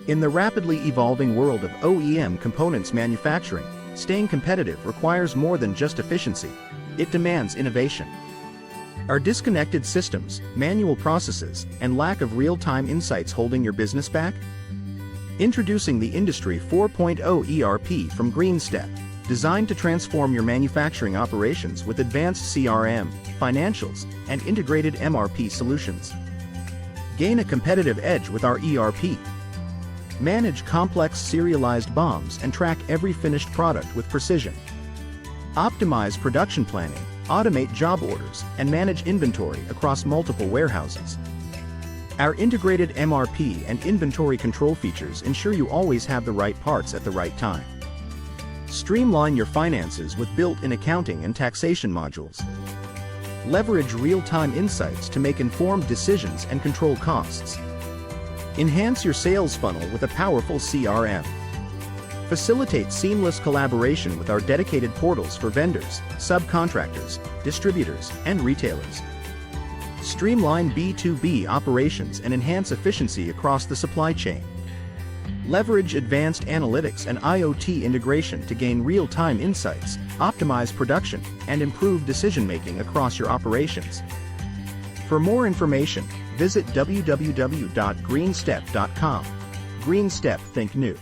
In the rapidly evolving world of OEM components manufacturing, staying competitive requires more than just efficiency. It demands innovation. Are disconnected systems, manual processes, and lack of real-time insights holding your business back? Introducing the Industry 4.0 ERP from GreeneStep, designed to transform your manufacturing operations with advanced CRM, financials, and integrated MRP solutions. Gain a competitive edge with our ERP. Manage complex serialized BOMs and track every finished product with precision. Optimize production planning, automate job orders, and manage inventory across multiple warehouses. Our integrated MRP and inventory control features ensure you always have the right parts at the right time. Streamline your finances with built-in accounting and taxation modules. Leverage real-time insights to make informed decisions and control costs. Enhance your sales funnel with a powerful CRM. Facilitate seamless collaboration with our dedicated portals for vendors, subcontractors, distributors, and retailers. Streamline B2B operations and enhance efficiency across the supply chain. Leverage advanced analytics and IoT integration to gain real-time insights, optimize production, and improve decision-making across your operations. For more information, visit www.greenestep.com. GreeneStep, think new.